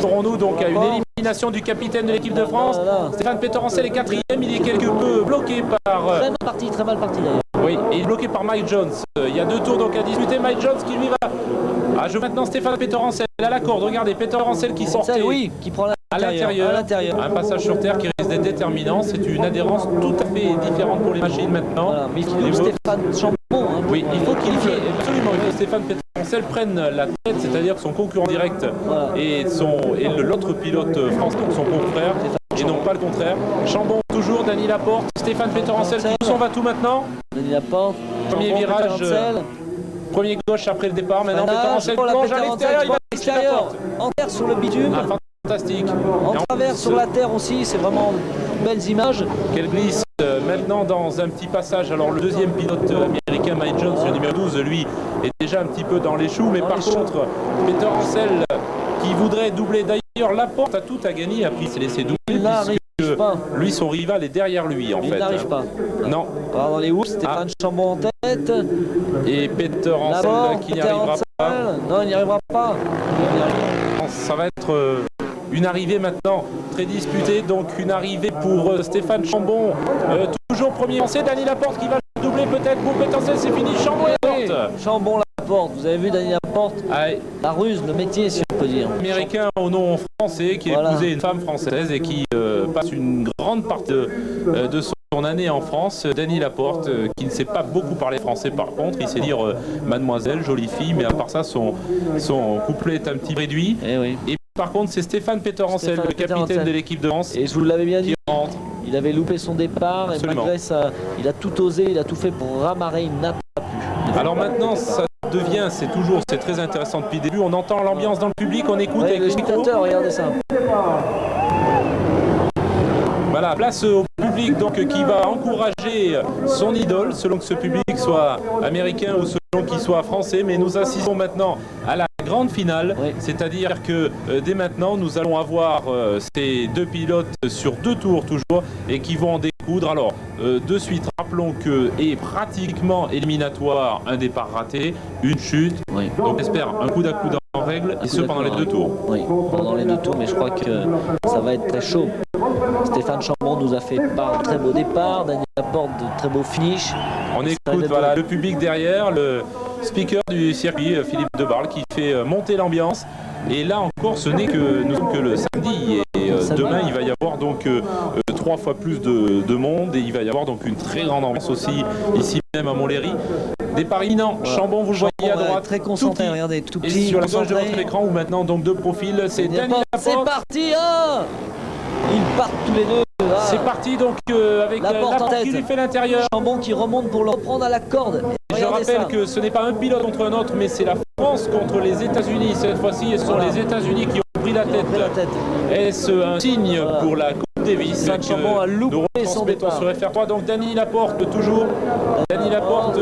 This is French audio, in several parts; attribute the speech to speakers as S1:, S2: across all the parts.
S1: Aurons-nous donc à une élimination du capitaine de l'équipe de France. Stéphane Peterencel est quatrième, il est quelque peu bloqué par...
S2: Très mal parti d'ailleurs.
S1: Oui, il est bloqué par Mike Jones. Il y a 2 tours donc à disputer. Mike Jones qui lui va... Ah, je maintenant Stéphane Peterencel à la corde. Regardez, Peterencel qui sort
S2: qui prend
S1: à l'intérieur. Un passage sur terre qui risque d'être déterminant. C'est une adhérence tout à fait différente pour les machines maintenant.
S2: Voilà, mais il faut Stéphane Chambon. Hein,
S1: oui, il faut qu'il absolument que Stéphane Peterencel prenne la tête, c'est-à-dire que son concurrent direct et l'autre pilote France, donc son confrère, et non pas le contraire. Chambon toujours, Dany Laporte, Stéphane Peterencel qui s'en va tout maintenant.
S2: Dany Laporte,
S1: premier virage. Premier gauche après le départ, maintenant Peterencel plonge à l'extérieur, il va à l'extérieur.
S2: En terre sur le bitume.
S1: Ah, fantastique.
S2: En travers sur la terre aussi, c'est vraiment belles images.
S1: Qu'elle glisse maintenant dans un petit passage. Alors le deuxième pilote américain, Mike Jones, le numéro 12, lui est déjà un petit peu dans les choux, mais par contre, Peterencel qui voudrait doubler, d'ailleurs Laporte a tout à gagner, a pris s'est laissé doubler. Lui, son rival est derrière lui en fait.
S2: Il n'arrive pas.
S1: Non.
S2: Alors, dans les hoops, Stéphane Chambon en tête.
S1: Et Peterencel qui n'y arrivera pas.
S2: Non, il n'y arrivera pas.
S1: Ça va être une arrivée maintenant très disputée. Donc une arrivée pour Stéphane Chambon. Toujours premier lancé. Dany Laporte qui va doubler peut-être pour Peterencel. C'est fini. Chambon et Laporte.
S2: Chambon Laporte. Vous avez vu Dany Laporte. La ruse, le métier si on peut dire.
S1: Américain au nom français qui a épousé une femme française et qui passe une grande partie de son année en France. Dany Laporte qui ne sait pas beaucoup parler français par contre, il sait dire mademoiselle, jolie fille, mais à part ça son couplet est un petit réduit. Et par contre c'est Stéphane Peterencel, le capitaine de l'équipe de France.
S2: Et je vous l'avais bien dit, il avait loupé son départ.
S1: Absolument.
S2: Et malgré ça, il a tout osé, il a tout fait pour ramarrer, il n'a pas pu.
S1: Alors maintenant ça devient, c'est très intéressant depuis le début, on entend l'ambiance dans le public, on écoute avec
S2: le spectateur, regardez ça.
S1: Voilà, place au public donc qui va encourager son idole, selon que ce public soit américain ou selon qu'il soit français. Mais nous assistons maintenant à la grande finale, c'est-à-dire que dès maintenant nous allons avoir ces 2 pilotes sur 2 tours toujours et qui vont en découdre. Alors de suite, rappelons que est pratiquement éliminatoire un départ raté, une chute. Donc j'espère un coup d'à-coude en règle et ce pendant les 2 tours.
S2: Oui, pendant les 2 tours, mais je crois que ça va être très chaud. Stéphane Chambon nous a fait part de très beau départ, Dany Laporte de très beau finish.
S1: On écoute le public derrière, le speaker du circuit, Philippe Debarle, qui fait monter l'ambiance. Et là encore, ce n'est que le samedi. Et demain, il va y avoir donc 3 fois plus de monde. Et il va y avoir donc une très grande ambiance aussi, ici même à Montlhéry. Départ imminent, Chambon, vous le voyez à droite.
S2: Très concentré, regardez, tout petit.
S1: Et sur la gauche de votre écran, où maintenant donc 2 profils, c'est Dany Laporte.
S2: C'est parti, ils partent tous les 2.
S1: C'est parti donc avec Laporte qui lui fait l'intérieur.
S2: Chambon qui remonte pour le reprendre à la corde.
S1: Et je rappelle que ce n'est pas un pilote contre un autre, mais c'est la France contre les États-Unis cette fois-ci. Et ce sont les États-Unis qui ont pris la tête. Est-ce un signe pour la Coupe Davis que
S2: Chambon a loupé son départ
S1: sur FR3. Donc Dany Laporte toujours. Dany Laporte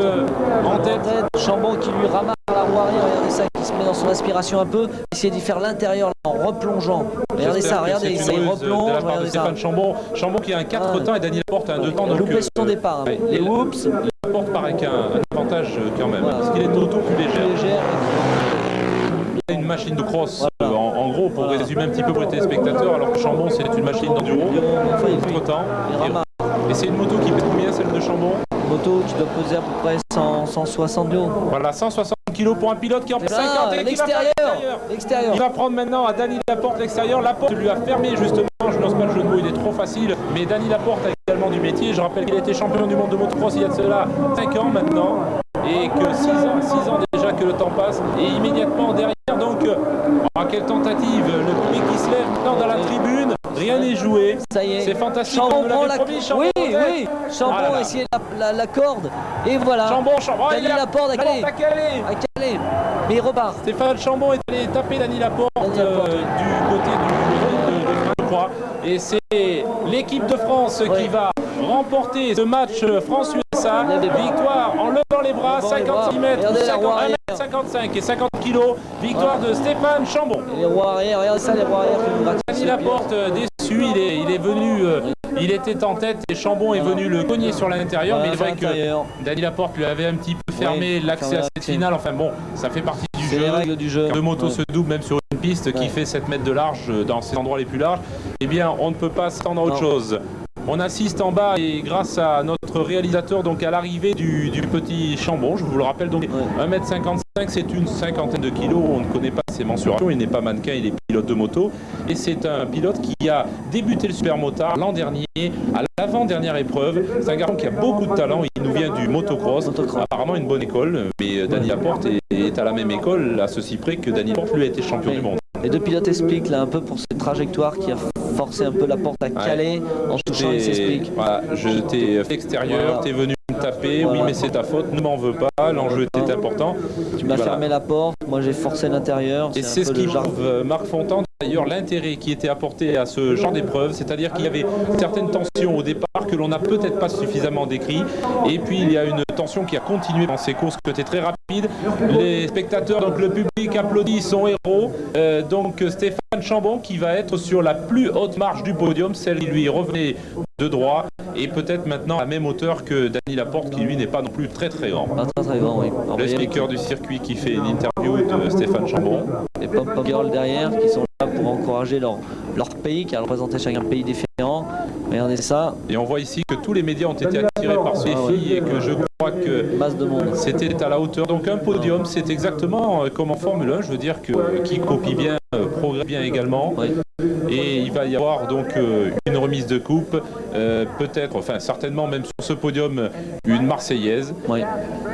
S1: en tête.
S2: Chambon qui lui ramasse la roue arrière. Regardez ça, qui se met dans son aspiration un peu. Essayer d'y faire l'intérieur en replongeant. Regardez ça, regardez ça, il replonge.
S1: Regardez ça. Chambon qui a un 4 temps et Dany Laporte a un 2 temps.
S2: Il a loupé son départ. Les whoops.
S1: Laporte paraît avec un avantage quand même, parce qu'il est auto plus léger. Il a une machine de cross, en gros, pour résumer un petit peu pour les téléspectateurs, alors que Chambon c'est une machine d'enduro, temps. Et c'est une moto qui pèse combien, celle de Chambon?
S2: Une moto qui doit peser à peu près 160 kg.
S1: Voilà, 160 kg pour un pilote qui est en 50 et qui va faire l'extérieur. Il va prendre maintenant à Dany Laporte l'extérieur. Laporte lui a fermé justement, je n'ose pas le jeu de mots, il est trop facile, mais Dany Laporte a également du métier. Je rappelle qu'il a été champion du monde de motocross il y a de cela 5 ans maintenant, et que 6 ans déjà que le temps passe, et immédiatement derrière donc, quelle tentative, le public qui se lève maintenant dans la tribune, rien n'est joué.
S2: Ça y est.
S1: C'est fantastique.
S2: Chambon prend la corde. Oui. Chambon a essayé la corde. Et voilà.
S1: Chambon.
S2: Dany Laporte a calé. Mais il repart.
S1: Stéphane Chambon est allé taper Dany Laporte du côté de je crois. Et c'est l'équipe de France qui va remporter ce match France-USA. Victoire en levant les bras, 50 cm, 1m55 et 50 kg. Victoire de Stéphane Chambon.
S2: Et les roues arrière, regardez ça, les roues arrière qui nous
S1: Dany Laporte déçu, il est venu, il était en tête et Chambon est venu le cogner sur l'intérieur. Mais il est vrai que Dany Laporte lui avait un petit peu fermé l'accès à cette finale. Enfin bon, ça fait partie du du
S2: C'est
S1: jeu.
S2: les règles du jeu.
S1: Quand deux motos se doublent même sur une piste qui fait 7 mètres de large dans ces endroits les plus larges, eh bien on ne peut pas s'attendre à autre chose. On assiste en bas et grâce à notre réalisateur donc à l'arrivée du petit Chambon, je vous le rappelle donc 1m55, c'est une cinquantaine de kilos, on ne connaît pas ses mensurations, il n'est pas mannequin, il est pilote de moto et c'est un pilote qui a débuté le Supermotard l'an dernier à l'avant-dernière épreuve. C'est un garçon qui a beaucoup de talent, il nous vient du motocross, apparemment une bonne école, mais Dany Laporte est à la même école, à ceci près que Dany Laporte lui a été champion du monde.
S2: Les deux pilotes expliquent là un peu pour cette trajectoire qui a forcé un peu Laporte à caler en touchant, il s'explique.
S1: Voilà, je t'ai fait extérieur, t'es venu me taper, oui mais c'est ta faute, ne m'en veux pas, l'enjeu était important.
S2: Tu m'as fermé la porte, moi j'ai forcé l'intérieur.
S1: Et c'est ce qui prouve Marc Fontan d'ailleurs l'intérêt qui était apporté à ce genre d'épreuve, c'est-à-dire qu'il y avait certaines tensions au départ que l'on n'a peut-être pas suffisamment décrit, et puis il y a une tension qui a continué dans ces courses qui étaient très rapides. Les spectateurs, donc le public applaudit son héros, donc Stéphane Chambon qui va être sur la plus haute marche du podium, celle qui lui revenait de droit, et peut-être maintenant à la même hauteur que Dany Laporte qui lui n'est pas non plus très grand.
S2: Pas très grand, oui.
S1: Le speaker du circuit qui fait une interview de Stéphane Chambon.
S2: Les Pop Girls derrière qui sont là pour encourager leur pays, qui a représenté chacun un pays différent. Regardez ça.
S1: Et on voit ici que tous les médias ont été attirés par ce défi et que je crois que c'était à la hauteur. Donc un podium, c'est exactement comme en Formule 1, je veux dire que qui copie bien, progresse bien également. Oui. Et il va y avoir donc une remise de coupe, peut-être, enfin certainement même sur ce podium, une Marseillaise. Oui.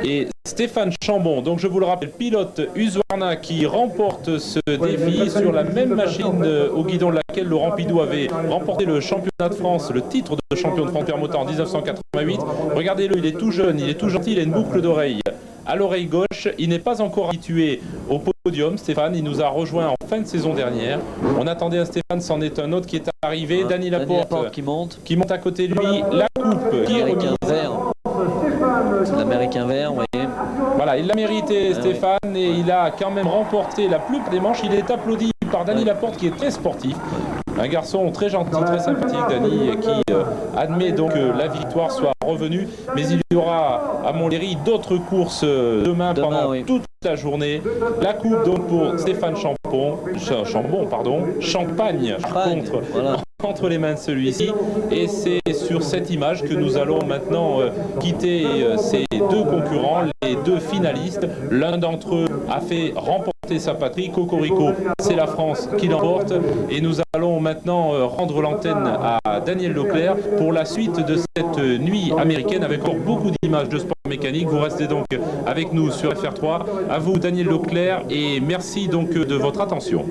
S1: Et Stéphane Chambon, donc je vous le rappelle, pilote Husqvarna qui remporte ce défi sur la même machine au guidon de laquelle Laurent Pidou avait remporté le championnat de France, le titre de champion de Supermotard en 1988. Regardez-le, il est tout jeune, il est tout gentil, il a une boucle d'oreille à l'oreille gauche. Il n'est pas encore habitué au podium, Stéphane. Il nous a rejoint en fin de saison dernière. On attendait un Stéphane, c'en est un autre qui est arrivé. Dany Laporte qui monte à côté de lui. La coupe qui est remise.
S2: L'Américain vert, vous voyez.
S1: Voilà, il l'a mérité, Stéphane, et il a quand même remporté la plupart des manches. Il est applaudi par Dany Laporte qui est très sportif. Un garçon très gentil, très sympathique, Dany, qui admet donc que la victoire soit revenue. Mais il y aura à Montlhéry d'autres courses demain pendant toute la journée. La coupe donc pour Stéphane Champagne entre les mains de celui-ci. Et c'est sur cette image que nous allons maintenant quitter ces deux concurrents, les deux finalistes. L'un d'entre eux a fait remporter sa patrie, Cocorico, c'est la France qui l'emporte, et nous allons maintenant rendre l'antenne à Daniel Leclerc pour la suite de cette nuit américaine avec encore beaucoup d'images de sport mécanique. Vous restez donc avec nous sur FR3. À vous Daniel Leclerc, et merci donc de votre attention.